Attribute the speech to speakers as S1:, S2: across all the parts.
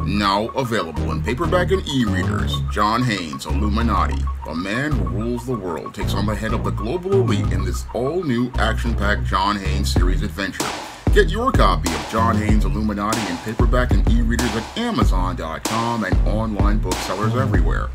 S1: Now available in paperback and e-readers, John Haynes' Illuminati, the man who rules the world, takes on the head of the global elite in this all-new action-packed John Haynes series adventure. Get your copy of John Haynes' Illuminati in paperback and e-readers at Amazon.com and online booksellers everywhere.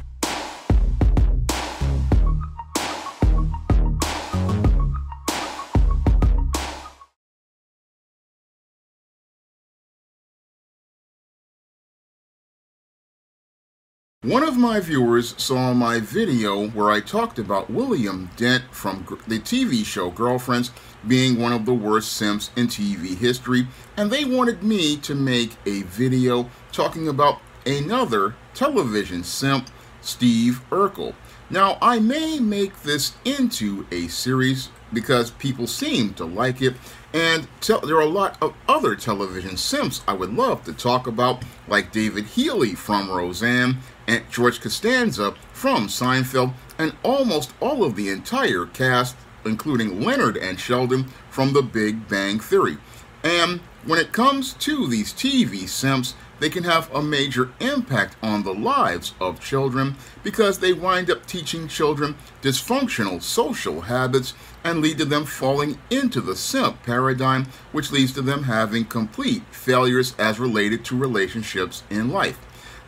S1: One of my viewers saw my video where I talked about William Dent from the TV show Girlfriends being one of the worst simps in TV history, and they wanted me to make a video talking about another television simp, Steve Urkel. Now, I may make this into a series because people seem to like it, and there are a lot of other television simps I would love to talk about, like David Healy from Roseanne, and George Costanza from Seinfeld, and almost all of the entire cast, including Leonard and Sheldon from The Big Bang Theory. And when it comes to these TV simps, they can have a major impact on the lives of children because they wind up teaching children dysfunctional social habits and lead to them falling into the simp paradigm, which leads to them having complete failures as related to relationships in life.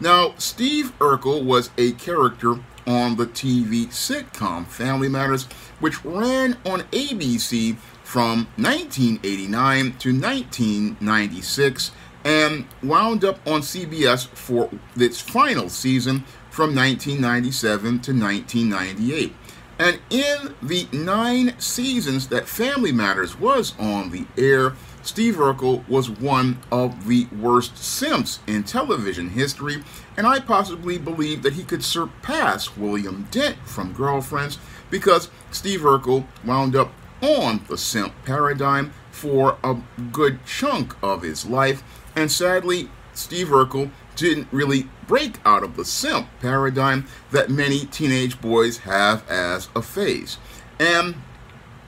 S1: Now, Steve Urkel was a character on the TV sitcom Family Matters, which ran on ABC from 1989 to 1996 and wound up on CBS for its final season from 1997 to 1998. And in the 9 seasons that Family Matters was on the air, Steve Urkel was one of the worst simps in television history, and I possibly believe that he could surpass William Dent from Girlfriends because Steve Urkel wound up on the simp paradigm for a good chunk of his life, and sadly, Steve Urkel didn't really break out of the simp paradigm that many teenage boys have as a phase. And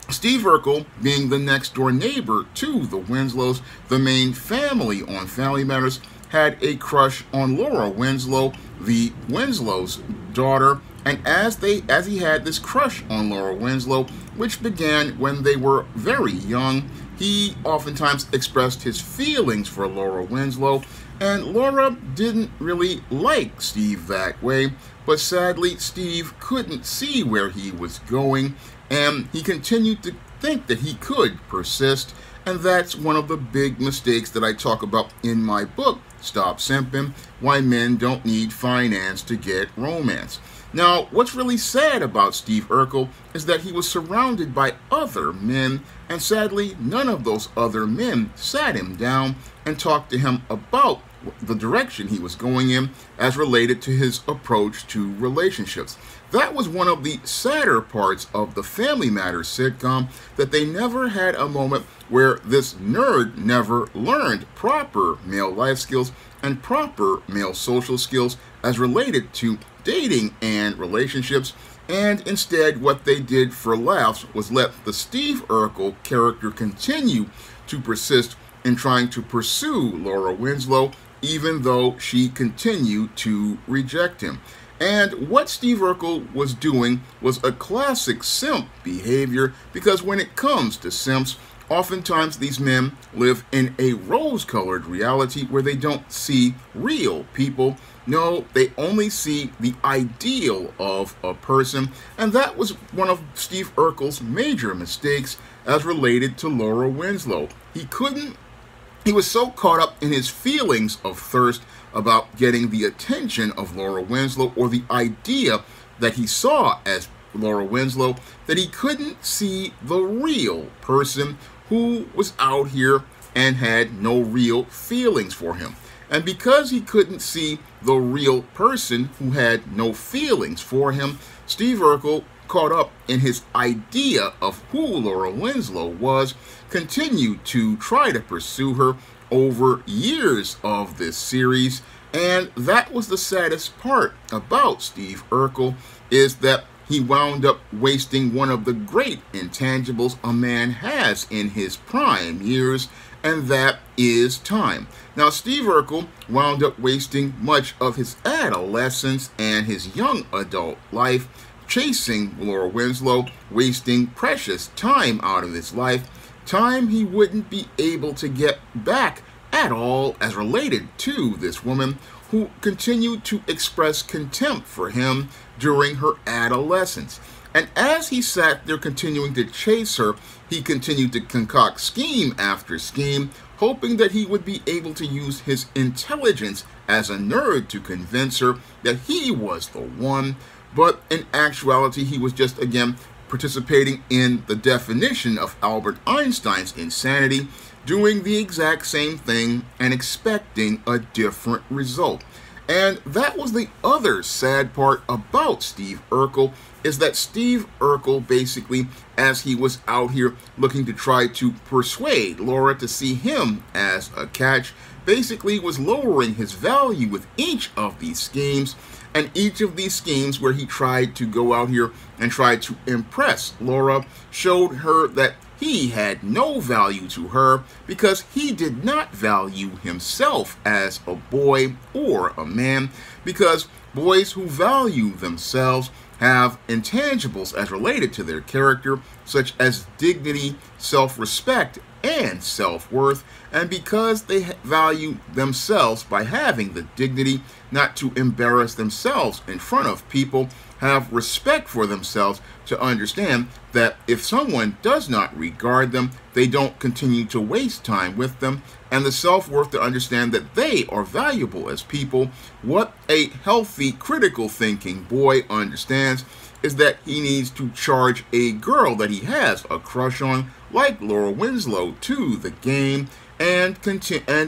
S1: Steve Urkel, being the next door neighbor to the Winslows, the main family on Family Matters, had a crush on Laura Winslow, the Winslows' daughter, and as he had this crush on Laura Winslow, which began when they were very young, he oftentimes expressed his feelings for Laura Winslow, and Laura didn't really like Steve that way, but sadly Steve couldn't see where he was going, and he continued to think that he could persist, and that's one of the big mistakes that I talk about in my book, Stop Simping, Why Men Don't Need Finance to Get Romance. Now, what's really sad about Steve Urkel is that he was surrounded by other men, and sadly, none of those other men sat him down and talked to him about the direction he was going in as related to his approach to relationships. That was one of the sadder parts of the Family Matters sitcom, that they never had a moment where this nerd never learned proper male life skills and proper male social skills as related to dating and relationships, and instead what they did for laughs was let the Steve Urkel character continue to persist in trying to pursue Laura Winslow, even though she continued to reject him. And what Steve Urkel was doing was a classic simp behavior, because when it comes to simps, oftentimes these men live in a rose-colored reality where they don't see real people. No, they only see the ideal of a person, and that was one of Steve Urkel's major mistakes as related to Laura Winslow. He was so caught up in his feelings of thirst about getting the attention of Laura Winslow, or the idea that he saw as Laura Winslow, that he couldn't see the real person who was out here and had no real feelings for him. And because he couldn't see the real person who had no feelings for him, Steve Urkel, caught up in his idea of who Laura Winslow was, continued to try to pursue her over years of this series. And that was the saddest part about Steve Urkel, is that he wound up wasting one of the great intangibles a man has in his prime years, and that is time. Now, Steve Urkel wound up wasting much of his adolescence and his young adult life chasing Laura Winslow, wasting precious time out of his life, time he wouldn't be able to get back at all as related to this woman who continued to express contempt for him during her adolescence. And as he sat there continuing to chase her, he continued to concoct scheme after scheme, hoping that he would be able to use his intelligence as a nerd to convince her that he was the one. But in actuality, he was just, again, participating in the definition of Albert Einstein's insanity, doing the exact same thing and expecting a different result. And that was the other sad part about Steve Urkel, is that Steve Urkel basically, as he was out here looking to try to persuade Laura to see him as a catch, basically was lowering his value with each of these schemes. And each of these schemes where he tried to go out here and try to impress Laura showed her that he had no value to her because he did not value himself as a boy or a man, because boys who value themselves have intangibles as related to their character, such as dignity, self-respect, and self-worth, and because they value themselves by having the dignity not to embarrass themselves in front of people, have respect for themselves to understand that if someone does not regard them, they don't continue to waste time with them, and the self-worth to understand that they are valuable as people. What a healthy, critical thinking boy understands is that he needs to charge a girl that he has a crush on, like Laura Winslow, to the game and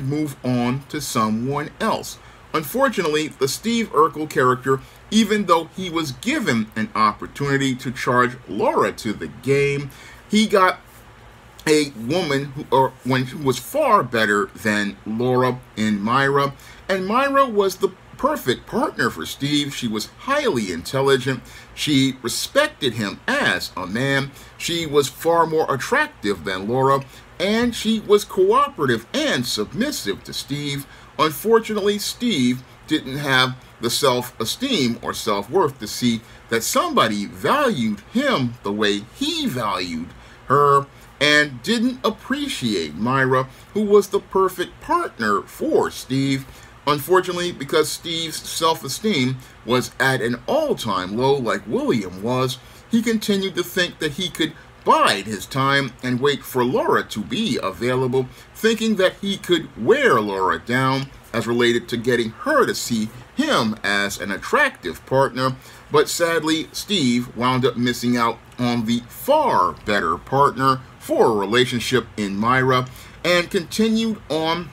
S1: move on to someone else. Unfortunately, the Steve Urkel character, even though he was given an opportunity to charge Laura to the game, he got a woman who was far better than Laura in Myra, and Myra was the perfect partner for Steve. She was highly intelligent. She respected him as a man. She was far more attractive than Laura, and she was cooperative and submissive to Steve. Unfortunately, Steve didn't have the self-esteem or self-worth to see that somebody valued him the way he valued her, and didn't appreciate Myra, who was the perfect partner for Steve. Unfortunately, because Steve's self-esteem was at an all-time low like William was, he continued to think that he could bide his time and wait for Laura to be available, thinking that he could wear Laura down as related to getting her to see him as an attractive partner. But sadly, Steve wound up missing out on the far better partner for a relationship in Myra, and continued on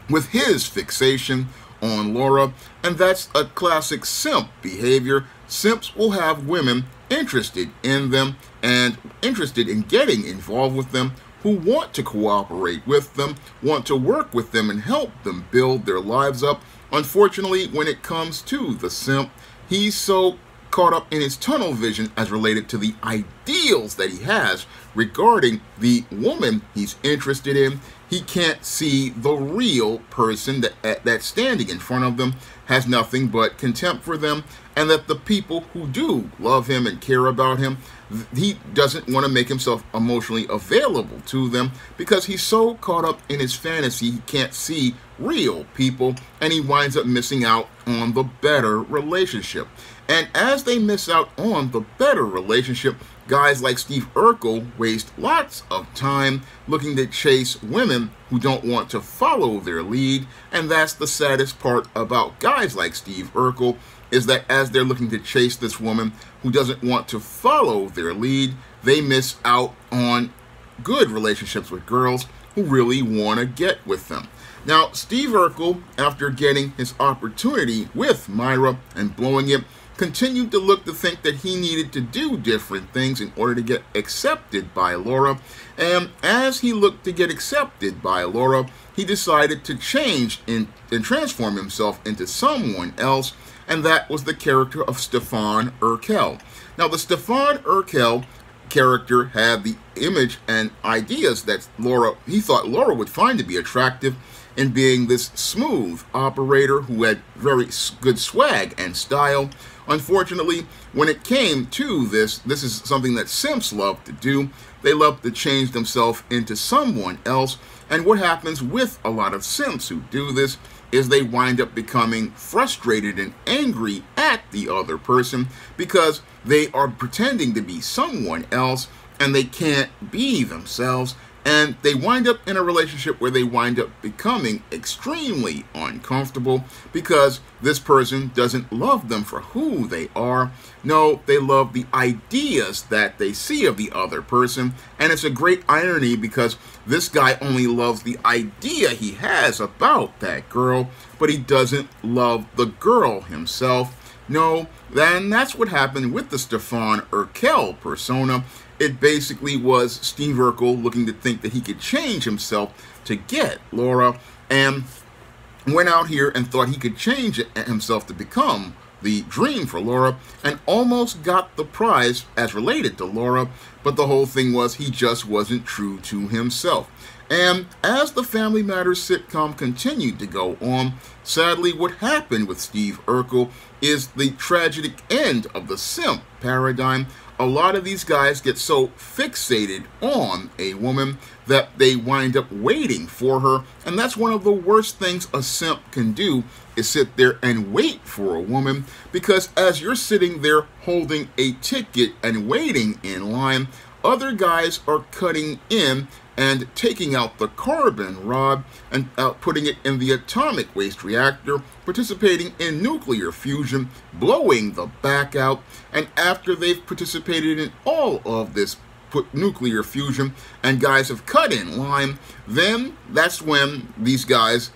S1: with his fixation on Laura, and that's a classic simp behavior. Simps will have women interested in them and interested in getting involved with them, who want to cooperate with them, want to work with them and help them build their lives up. Unfortunately, when it comes to the simp, he's so caught up in his tunnel vision as related to the ideals that he has regarding the woman he's interested in. He can't see the real person that's standing in front of them, has nothing but contempt for them, and that the people who do love him and care about him, he doesn't want to make himself emotionally available to them because he's so caught up in his fantasy he can't see real people, and he winds up missing out on the better relationship. And as they miss out on the better relationship, guys like Steve Urkel waste lots of time looking to chase women who don't want to follow their lead. And that's the saddest part about guys like Steve Urkel, is that as they're looking to chase this woman who doesn't want to follow their lead, they miss out on good relationships with girls who really want to get with them. Now, Steve Urkel, after getting his opportunity with Myra and blowing it, continued to look to think that he needed to do different things in order to get accepted by Laura. And as he looked to get accepted by Laura, he decided to change and transform himself into someone else, and that was the character of Stefan Urkel. Now, the Stefan Urkel character had the image and ideas that he thought Laura would find to be attractive in being this smooth operator who had very good swag and style. Unfortunately, when it came to this is something that simps love to do. They love to change themselves into someone else. And what happens with a lot of simps who do this is they wind up becoming frustrated and angry at the other person because they are pretending to be someone else and they can't be themselves. And they wind up in a relationship where they wind up becoming extremely uncomfortable because this person doesn't love them for who they are. No, they love the ideas that they see of the other person. And it's a great irony because this guy only loves the idea he has about that girl, but he doesn't love the girl himself. No, then that's what happened with the Stefan Urkel persona. It basically was Steve Urkel looking to think that he could change himself to get Laura, and went out here and thought he could change himself to become the dream for Laura, and almost got the prize as related to Laura, but the whole thing was he just wasn't true to himself. And as the Family Matters sitcom continued to go on, sadly what happened with Steve Urkel is the tragic end of the simp paradigm. A lot of these guys get so fixated on a woman that they wind up waiting for her, and that's one of the worst things a simp can do, is sit there and wait for a woman, because as you're sitting there holding a ticket and waiting in line, other guys are cutting in and taking out the carbon rod and putting it in the atomic waste reactor, participating in nuclear fusion, blowing the back out, and after they've participated in all of this nuclear fusion and guys have cut in line, then that's when these guys,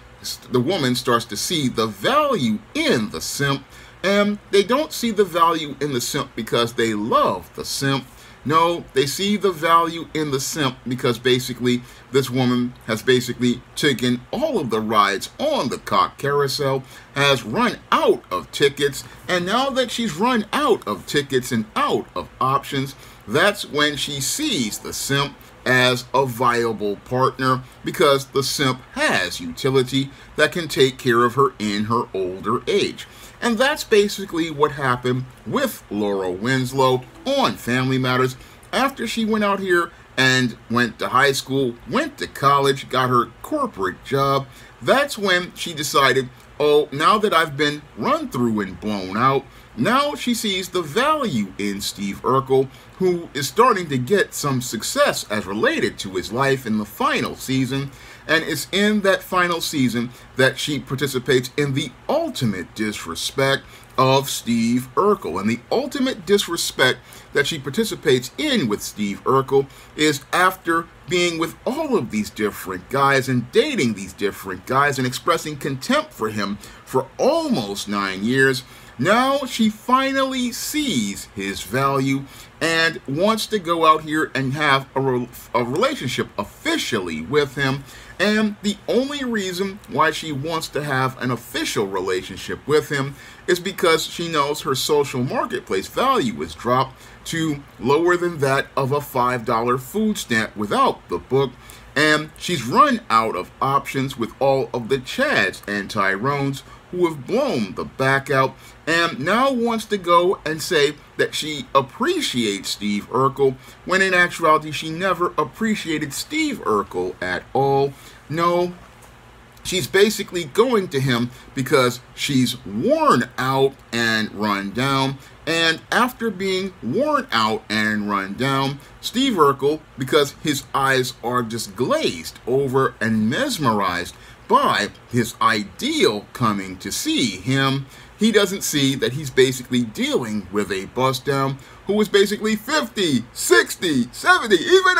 S1: the woman starts to see the value in the simp, and they don't see the value in the simp because they love the simp. No, they see the value in the simp because basically this woman has basically taken all of the rides on the cock carousel, has run out of tickets, and now that she's run out of tickets and out of options, that's when she sees the simp as a viable partner, because the simp has utility that can take care of her in her older age. And that's basically what happened with Laura Winslow on Family Matters. After she went out here and went to high school, went to college, got her corporate job, that's when she decided, oh, now that I've been run through and blown out, now she sees the value in Steve Urkel, who is starting to get some success as related to his life in the final season. And it's in that final season that she participates in the ultimate disrespect of Steve Urkel. And the ultimate disrespect that she participates in with Steve Urkel is after being with all of these different guys and dating these different guys and expressing contempt for him for almost 9 years. Now she finally sees his value and wants to go out here and have a relationship officially with him. And the only reason why she wants to have an official relationship with him is because she knows her social marketplace value is dropped to lower than that of a $5 food stamp without the book. And she's run out of options with all of the Chads and Tyrones who have blown the back out, and now wants to go and say that she appreciates Steve Urkel, when in actuality she never appreciated Steve Urkel at all. No, she's basically going to him because she's worn out and run down, and after being worn out and run down, Steve Urkel, because his eyes are just glazed over and mesmerized by his ideal coming to see him, he doesn't see that he's basically dealing with a bust down who is basically 50, 60, 70, even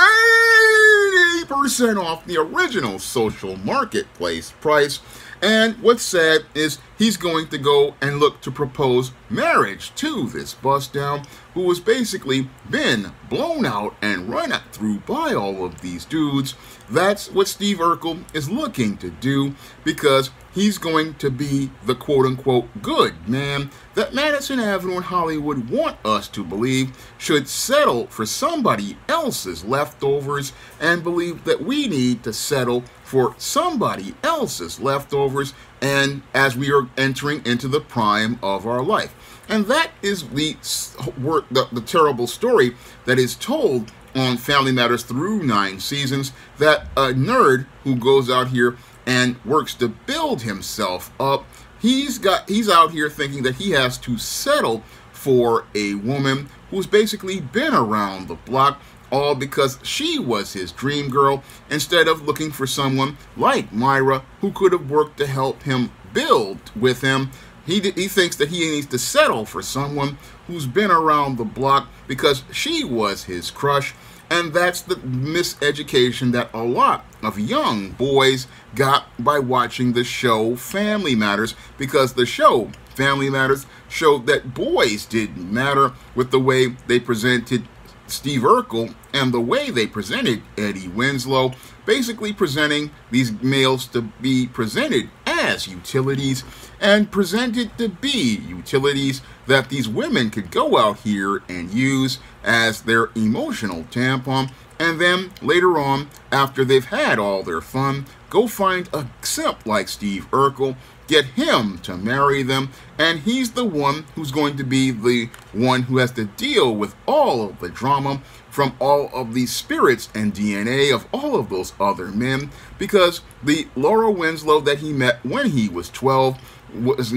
S1: 80% off the original social marketplace price. And what's sad is he's going to go and look to propose marriage to this bust down who has basically been blown out and run through by all of these dudes. That's what Steve Urkel is looking to do, because he's going to be the quote-unquote good man that Madison Avenue and Hollywood want us to believe should settle for somebody else's leftovers and believe that we need to settle for somebody else's leftovers and as we are entering into the prime of our life. And that is the terrible story that is told on Family Matters through 9 seasons, that a nerd who goes out here and works to build himself up, he's out here thinking that he has to settle for a woman who's basically been around the block, all because she was his dream girl, instead of looking for someone like Myra who could have worked to help him build with him. He thinks that he needs to settle for someone who's been around the block because she was his crush, and that's the miseducation that a lot of young boys got by watching the show Family Matters, because the show Family Matters showed that boys didn't matter with the way they presented Steve Urkel and the way they presented Eddie Winslow, basically presenting these males to be presented as utilities and presented to be utilities that these women could go out here and use as their emotional tampon, and then later on, after they've had all their fun, go find a simp like Steve Urkel, get him to marry them, and he's the one who's going to be the one who has to deal with all of the drama from all of the spirits and DNA of all of those other men, because the Laura Winslow that he met when he was 12 was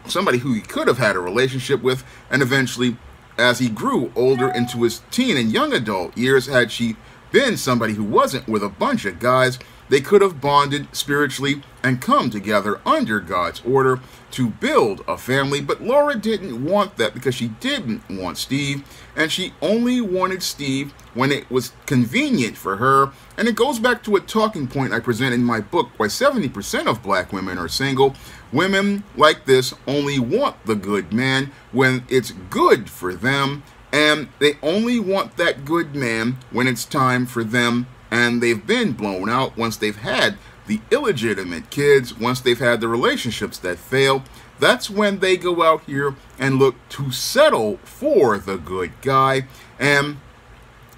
S1: somebody who he could have had a relationship with, and eventually, as he grew older into his teen and young adult years, had she been somebody who wasn't with a bunch of guys, they could have bonded spiritually and come together under God's order to build a family. But Laura didn't want that because she didn't want Steve, and she only wanted Steve when it was convenient for her. And it goes back to a talking point I present in my book, why 70% of black women are single. Women like this only want the good man when it's good for them, and they only want that good man when it's time for them and they've been blown out, once they've had the illegitimate kids, once they've had the relationships that fail. That's when they go out here and look to settle for the good guy. And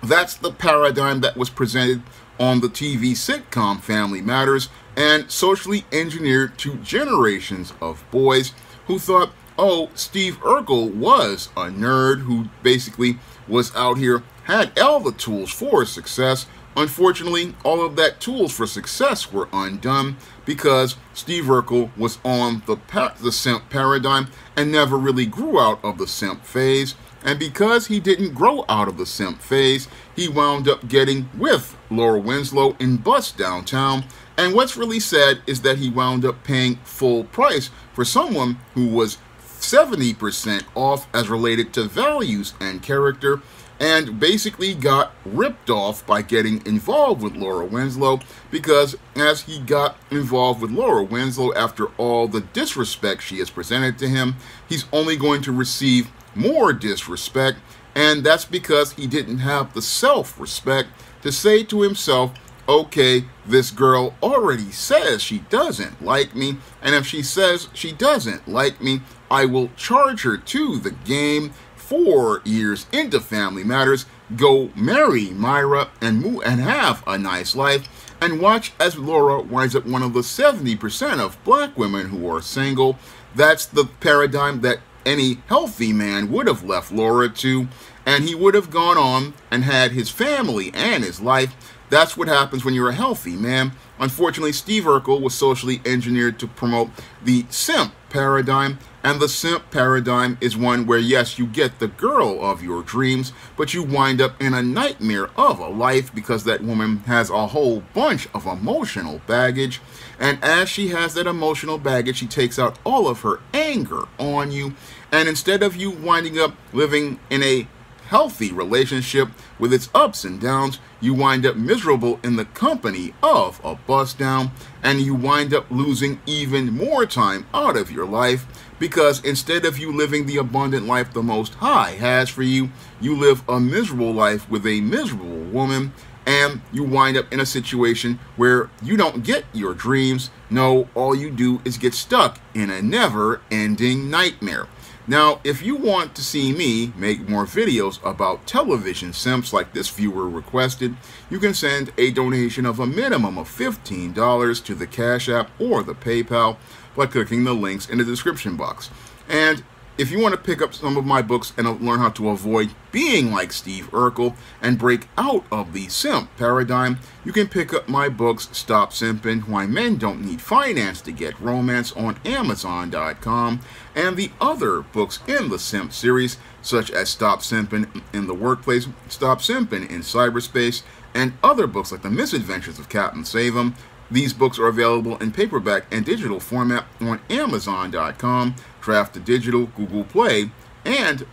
S1: that's the paradigm that was presented on the TV sitcom Family Matters and socially engineered to generations of boys who thought, oh, Steve Urkel was a nerd who basically was out here, had all the tools for success. Unfortunately, all of that tools for success were undone because Steve Urkel was on the simp paradigm and never really grew out of the simp phase. And because he didn't grow out of the simp phase, he wound up getting with Laura Winslow in Bust Downtown. And what's really sad is that he wound up paying full price for someone who was 70% off as related to values and character, and basically got ripped off by getting involved with Laura Winslow, because as he got involved with Laura Winslow after all the disrespect she has presented to him, he's only going to receive more disrespect, and that's because he didn't have the self-respect to say to himself, okay, this girl already says she doesn't like me, and if she says she doesn't like me, I will charge her to the game. 4 years into Family Matters, go marry Myra and move and have a nice life, and watch as Laura winds up one of the 70% of black women who are single. That's the paradigm that any healthy man would have left Laura to, and he would have gone on and had his family and his life. That's what happens when you're a healthy man. Unfortunately, Steve Urkel was socially engineered to promote the simp paradigm, and the simp paradigm is one where, yes, you get the girl of your dreams, but you wind up in a nightmare of a life because that woman has a whole bunch of emotional baggage, and as she has that emotional baggage, she takes out all of her anger on you, and instead of you winding up living in a healthy relationship with its ups and downs, you wind up miserable in the company of a bust down, and you wind up losing even more time out of your life, because instead of you living the abundant life the Most High has for you, you live a miserable life with a miserable woman, and you wind up in a situation where you don't get your dreams. No, all you do is get stuck in a never-ending nightmare. Now, if you want to see me make more videos about television simps like this viewer requested, you can send a donation of a minimum of $15 to the Cash App or the PayPal by clicking the links in the description box. And if you want to pick up some of my books and learn how to avoid being like Steve Urkel and break out of the simp paradigm, you can pick up my books Stop Simpin', Why Men Don't Need Finance to Get Romance on Amazon.com, and the other books in the simp series, such as Stop Simpin' in the Workplace, Stop Simpin' in Cyberspace, and other books like The Misadventures of Captain Save-'em. These books are available in paperback and digital format on Amazon.com, Draft to Digital, Google Play, and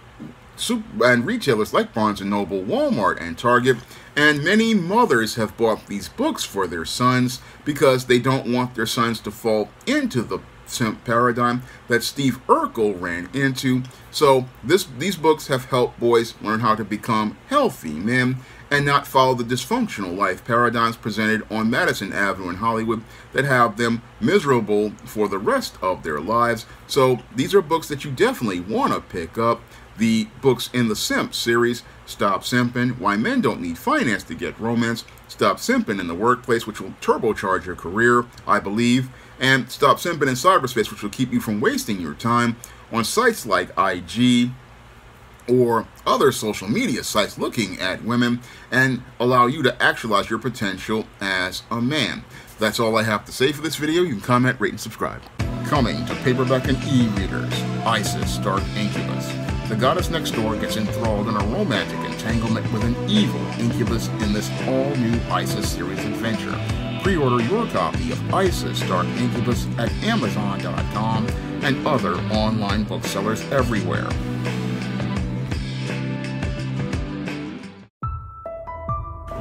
S1: retailers like Barnes & Noble, Walmart, and Target. And many mothers have bought these books for their sons because they don't want their sons to fall into the simp paradigm that Steve Urkel ran into. So these books have helped boys learn how to become healthy men and not follow the dysfunctional life paradigms presented on Madison Avenue in Hollywood that have them miserable for the rest of their lives. So these are books that you definitely want to pick up. The books in the Simp series, Stop Simpin', Why Men Don't Need Finance to Get Romance, Stop Simpin' in the Workplace, which will turbocharge your career, I believe, and Stop Simpin' in Cyberspace, which will keep you from wasting your time on sites like IG or other social media sites looking at women and allow you to actualize your potential as a man. That's all I have to say for this video. You can comment, rate, and subscribe. Coming to paperback and e-readers, Isis Dark Incubus. The goddess next door gets enthralled in a romantic entanglement with an evil incubus in this all-new Isis series adventure. Pre-order your copy of Isis Dark Incubus at Amazon.com and other online booksellers everywhere.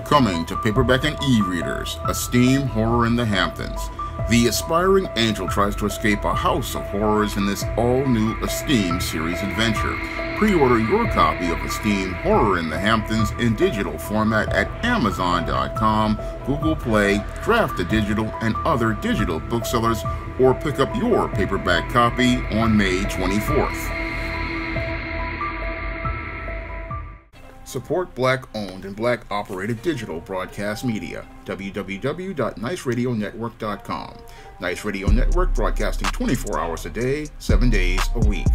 S1: Coming to paperback and e-readers, Esteem Horror in the Hamptons. The aspiring angel tries to escape a house of horrors in this all-new Esteem series adventure. Pre-order your copy of Esteem Horror in the Hamptons in digital format at Amazon.com, Google Play, Draft to Digital, and other digital booksellers, or pick up your paperback copy on May 24th. Support Black-owned and Black-operated digital broadcast media. www.niceradionetwork.com. Nice Radio Network, broadcasting 24 hours a day, 7 days a week.